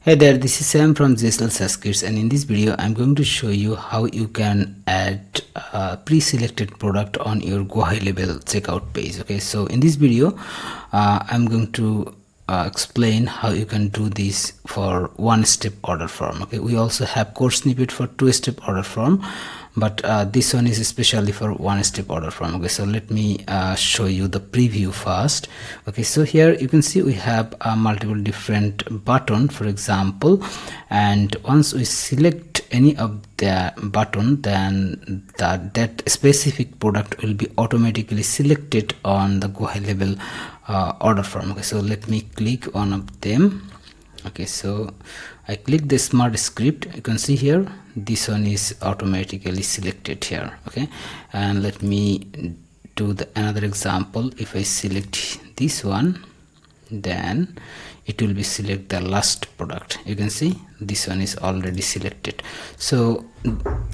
Hey there, this is Sam from GHL SaasKits, and in this video I'm going to show you how you can add a pre-selected product on your GoHighLevel checkout page. Okay, so in this video I'm going to explain how you can do this for one-step order form. Okay, we also have code snippet for two-step order form, but this one is especially for one-step order form. Okay, so let me show you the preview first. Okay, so here you can see we have multiple different button, for example, and once we select any of the button, then that specific product will be automatically selected on the GoHighLevel order form. Okay, so let me click one of them. Okay, so I click the smart script. You can see here this one is automatically selected here. Okay, and let me do another example. If I select this one, then it will be select the last product. You can see this one is already selected. So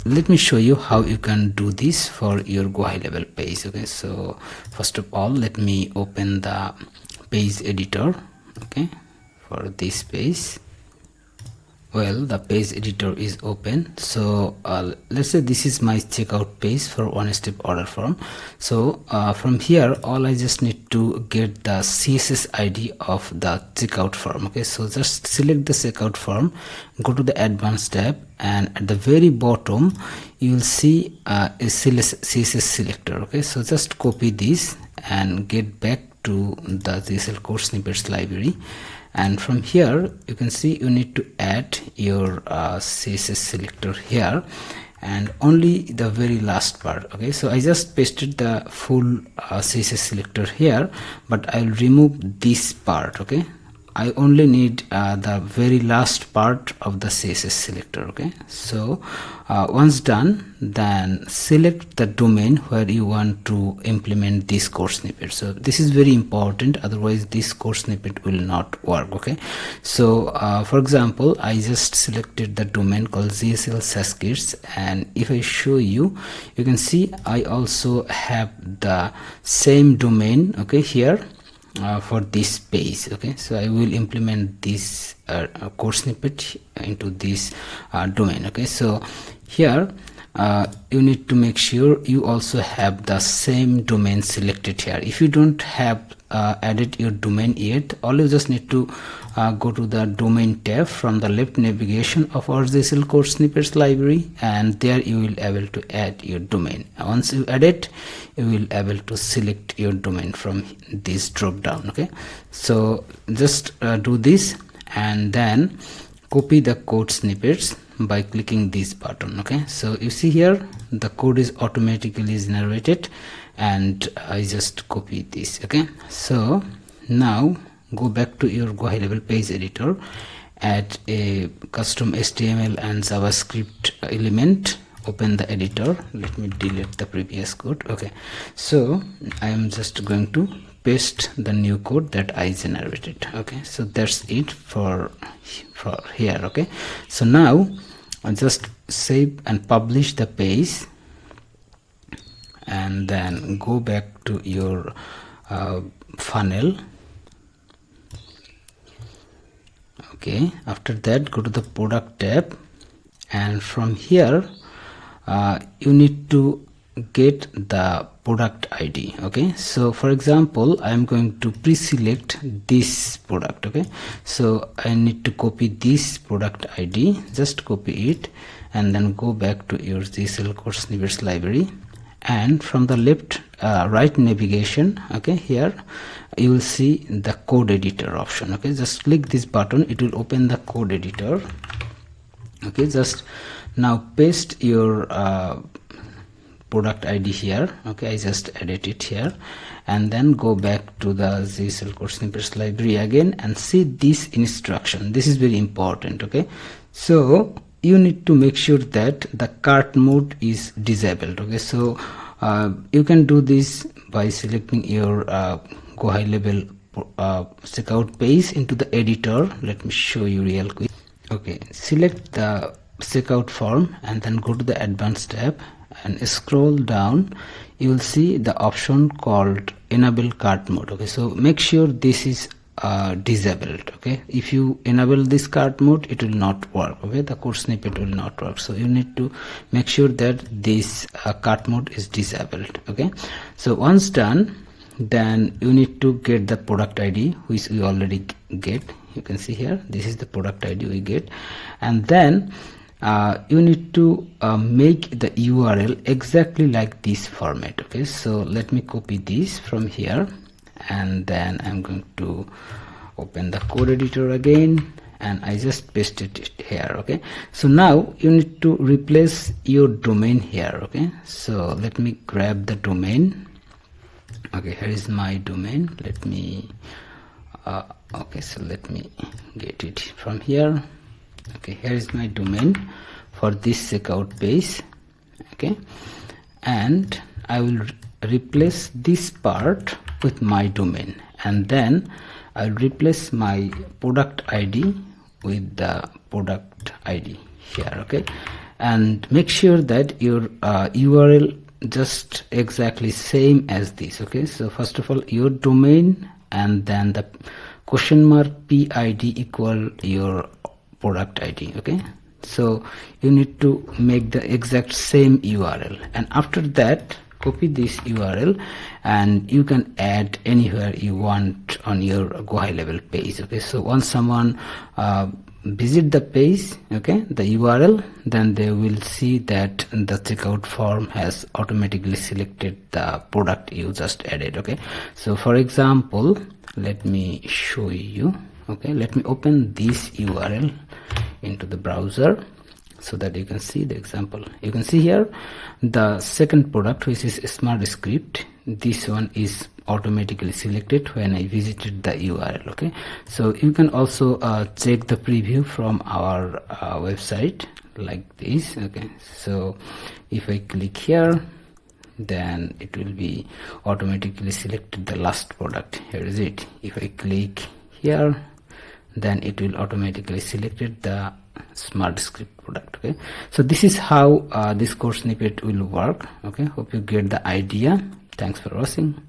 let me show you how you can do this for your GoHighLevel page. Okay, so first of all, let me open the page editor. Okay, for this page, well, the page editor is open. So let's say this is my checkout page for one-step order form. So from here, all I just need to get the CSS ID of the checkout form. Okay, so just select the checkout form, go to the advanced tab, and at the very bottom you will see a CSS selector. Okay, so just copy this and get back to the GHL Code Snippets library, and from here you can see you need to add your CSS selector here, and only the very last part. Okay, so I just pasted the full CSS selector here, but I'll remove this part. Okay, I only need the very last part of the CSS selector. Okay, so once done, then select the domain where you want to implement this code snippet. So this is very important, otherwise this code snippet will not work. Okay, so for example, I just selected the domain called GHL SaasKits, and if I show you, you can see I also have the same domain. Okay, here for this page. Okay, so I will implement this code snippet into this domain. Okay, so here you need to make sure you also have the same domain selected here. If you don't have added your domain yet, all you just need to go to the domain tab from the left navigation of our GHL Code Snippets library, and there you will able to add your domain. Once you add it, you will able to select your domain from this drop down. Okay, so just do this and then copy the code snippets by clicking this button. Okay, so you see here the code is automatically generated, and I just copy this. Okay, so now go back to your GoHighLevel page editor, add a custom HTML and JavaScript element, open the editor. Let me delete the previous code. Okay, so I am just going to paste the new code that I generated. Okay, so that's it for here. Okay, so now I'll just save and publish the page, and then go back to your funnel. Okay, after that go to the product tab, and from here you need to get the product ID. Okay, so for example, I am going to pre-select this product. Okay, so I need to copy this product ID, just copy it and then go back to your GHL Code Snippets library, and from the left right navigation, okay, here you will see the code editor option. Okay, just click this button, it will open the code editor. Okay, just now paste your product ID here. Okay, I just edit it here, and then go back to the GHL Code Snippets library again and see this instruction. This is very important. Okay, so you need to make sure that the cart mode is disabled. Okay, so you can do this by selecting your GoHighLevel checkout page into the editor. Let me show you real quick. Okay, select the checkout form and then go to the advanced tab and scroll down. You will see the option called enable cart mode. Okay, so make sure this is disabled. Okay, if you enable this cart mode, it will not work. Okay, the code snippet will not work, so you need to make sure that this cart mode is disabled. Okay, so once done, then you need to get the product ID, which we already get. You can see here, this is the product ID we get, and then you need to make the URL exactly like this format. Okay, so let me copy this from here, and then I'm going to open the code editor again, and I just pasted it here. Okay, so now you need to replace your domain here. Okay, so let me grab the domain. Okay, here is my domain. Let me okay, so let me get it from here. Okay, here is my domain for this checkout page. Okay, and I will replace this part with my domain, and then I'll replace my product ID with the product ID here. Okay, and make sure that your URL just exactly same as this. Okay, so first of all, your domain, and then the question mark PID equal your product ID. Okay, so you need to make the exact same URL, and after that copy this URL, and you can add anywhere you want on your GoHighLevel page. Okay, so once someone visit the page, okay, the URL, then they will see that the checkout form has automatically selected the product you just added. Okay, so for example, let me show you. Okay, let me open this URL into the browser so that you can see the example. You can see here the second product, which is Smart Script. This one is automatically selected when I visited the URL. Okay, so you can also check the preview from our website like this. Okay, so if I click here, then it will be automatically selected the last product. Here is it. If I click here, then it will automatically selected the Smart Script product. Okay, so this is how this code snippet will work. Okay, hope you get the idea. Thanks for watching.